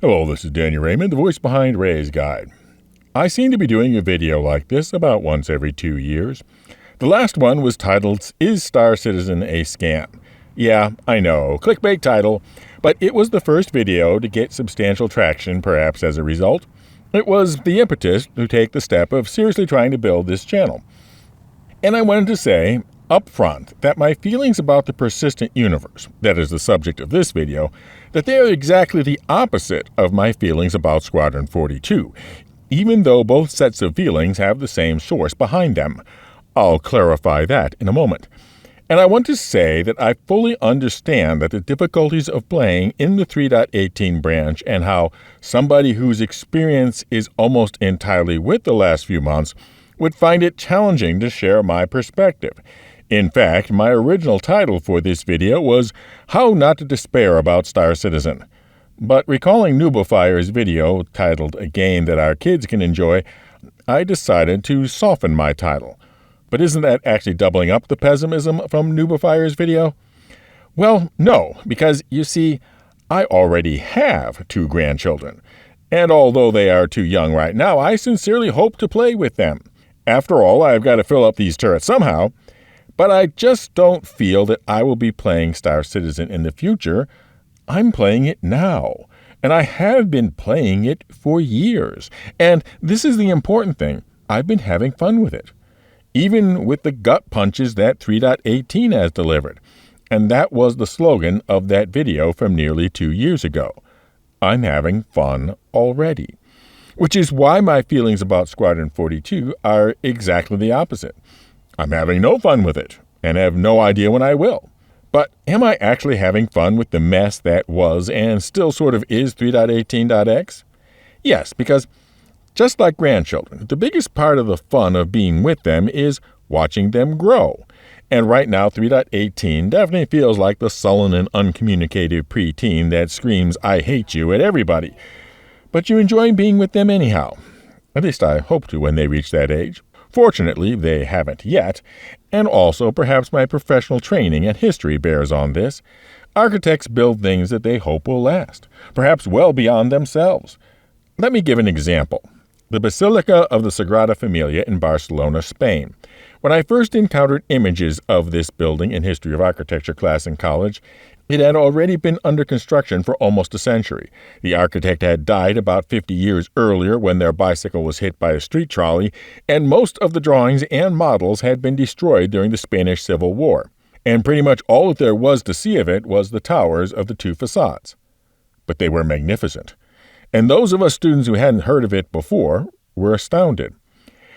Hello, this is Daniel Raymond, the voice behind Ray's Guide. I seem to be doing a video like this about once every 2 years. The last one was titled, Is Star Citizen a Scam? Yeah, I know, clickbait title, but it was the first video to get substantial traction, perhaps as a result. It was the impetus to take the step of seriously trying to build this channel. And I wanted to say up front that my feelings about the persistent universe, that is the subject of this video, that they are exactly the opposite of my feelings about Squadron 42, even though both sets of feelings have the same source behind them. I'll clarify that in a moment. And I want to say that I fully understand that the difficulties of playing in the 3.18 branch and how somebody whose experience is almost entirely with the last few months would find it challenging to share my perspective. In fact, my original title for this video was How Not to Despair About Star Citizen. But recalling Nooblefire's video titled A Game That Our Kids Can Enjoy, I decided to soften my title. But isn't that actually doubling up the pessimism from Nooblefire's video? Well, no, because, you see, I already have 2 grandchildren. And although they are too young right now, I sincerely hope to play with them. After all, I've got to fill up these turrets somehow. But I just don't feel that I will be playing Star Citizen in the future. I'm playing it now, and I have been playing it for years. And this is the important thing. I've been having fun with it, even with the gut punches that 3.18 has delivered. And that was the slogan of that video from nearly 2 years ago. I'm having fun already, which is why my feelings about Squadron 42 are exactly the opposite. I'm having no fun with it, and have no idea when I will. But am I actually having fun with the mess that was and still sort of is 3.18.x? Yes, because just like grandchildren, the biggest part of the fun of being with them is watching them grow. And right now, 3.18 definitely feels like the sullen and uncommunicative preteen that screams, I hate you at everybody. But you enjoy being with them anyhow. At least I hope to when they reach that age. Fortunately, they haven't yet, and also perhaps my professional training and history bears on this. Architects build things that they hope will last, perhaps well beyond themselves. Let me give an example. The Basilica of the Sagrada Familia in Barcelona, Spain. When I first encountered images of this building in History of Architecture class in college, it had already been under construction for almost a century. The architect had died about 50 years earlier when their bicycle was hit by a street trolley, and most of the drawings and models had been destroyed during the Spanish Civil War. And pretty much all that there was to see of it was the towers of the 2 facades. But they were magnificent. And those of us students who hadn't heard of it before were astounded.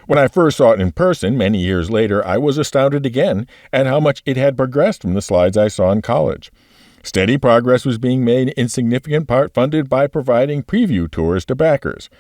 When I first saw it in person many years later, I was astounded again at how much it had progressed from the slides I saw in college. Steady progress was being made, in significant part funded by providing preview tours to backers.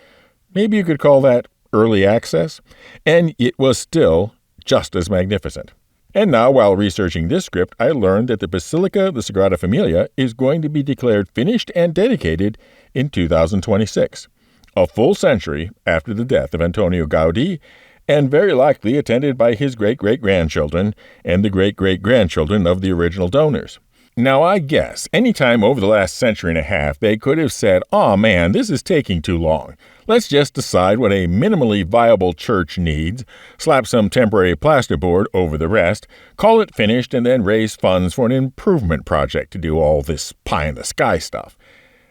Maybe you could call that early access. And it was still just as magnificent. And now, while researching this script, I learned that the Basilica of the Sagrada Familia is going to be declared finished and dedicated in 2026, a full century after the death of Antonio Gaudí, and very likely attended by his great-great-grandchildren and the great-great-grandchildren of the original donors. Now, I guess any time over the last century and a half, they could have said, "Aw, man, this is taking too long. Let's just decide what a minimally viable church needs, slap some temporary plasterboard over the rest, call it finished, and then raise funds for an improvement project to do all this pie-in-the-sky stuff."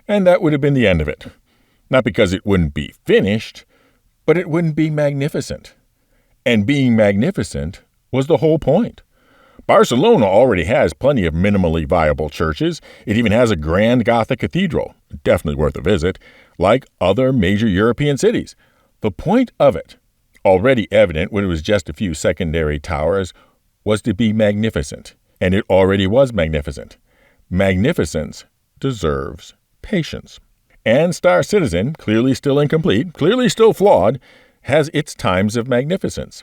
And that would have been the end of it. Not because it wouldn't be finished, but it wouldn't be magnificent. And being magnificent was the whole point. Barcelona already has plenty of minimally viable churches. It even has a grand Gothic cathedral, definitely worth a visit, like other major European cities. The point of it, already evident when it was just a few secondary towers, was to be magnificent, and it already was magnificent. Magnificence deserves patience. And Star Citizen, clearly still incomplete, clearly still flawed, has its times of magnificence.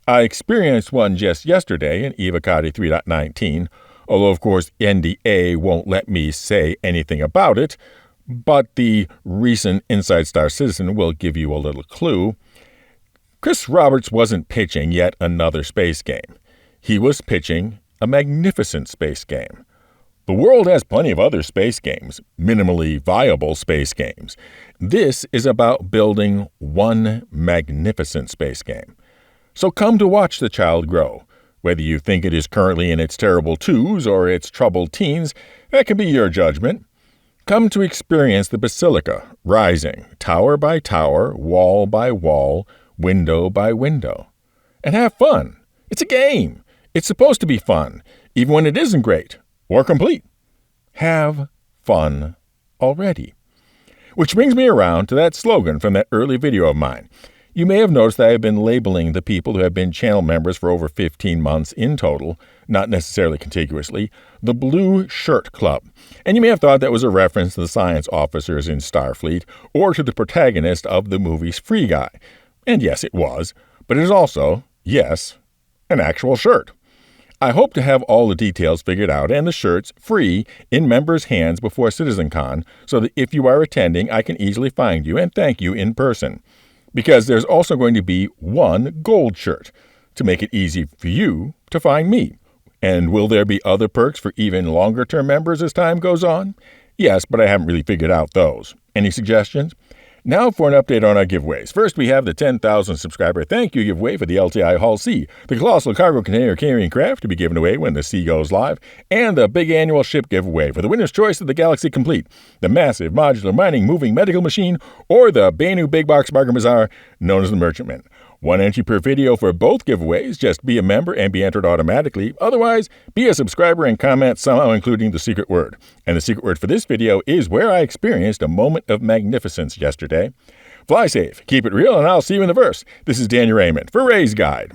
I experienced one just yesterday in Evocati 3.19, although of course NDA won't let me say anything about it, but the recent Inside Star Citizen will give you a little clue. Chris Roberts wasn't pitching yet another space game. He was pitching a magnificent space game. The world has plenty of other space games, minimally viable space games. This is about building one magnificent space game. So come to watch the child grow. Whether you think it is currently in its terrible twos or its troubled teens, that can be your judgment. Come to experience the basilica, rising, tower by tower, wall by wall, window by window. And have fun. It's a game. It's supposed to be fun, even when it isn't great or complete. Have fun already. Which brings me around to that slogan from that early video of mine. You may have noticed that I have been labeling the people who have been channel members for over 15 months in total, not necessarily contiguously, the Blue Shirt Club. And you may have thought that was a reference to the science officers in Starfleet or to the protagonist of the movie's Free Guy. And yes, it was, but it is also, yes, an actual shirt. I hope to have all the details figured out and the shirts free in members' hands before CitizenCon so that if you are attending, I can easily find you and thank you in person. Because there's also going to be one gold shirt to make it easy for you to find me. And will there be other perks for even longer-term members as time goes on? Yes, but I haven't really figured out those. Any suggestions? Now for an update on our giveaways. First, we have the 10,000 subscriber thank you giveaway for the LTI Hull C, the colossal cargo container carrying craft to be given away when the sea goes live, and the big annual ship giveaway for the winner's choice of the Galaxy Complete, the massive modular mining moving medical machine, or the Banu Big Box Bargain Bazaar known as the Merchantman. One entry per video for both giveaways. Just be a member and be entered automatically. Otherwise, be a subscriber and comment somehow including the secret word. And the secret word for this video is where I experienced a moment of magnificence yesterday. Fly safe, keep it real, and I'll see you in the verse. This is Daniel Raymond for Ray's Guide.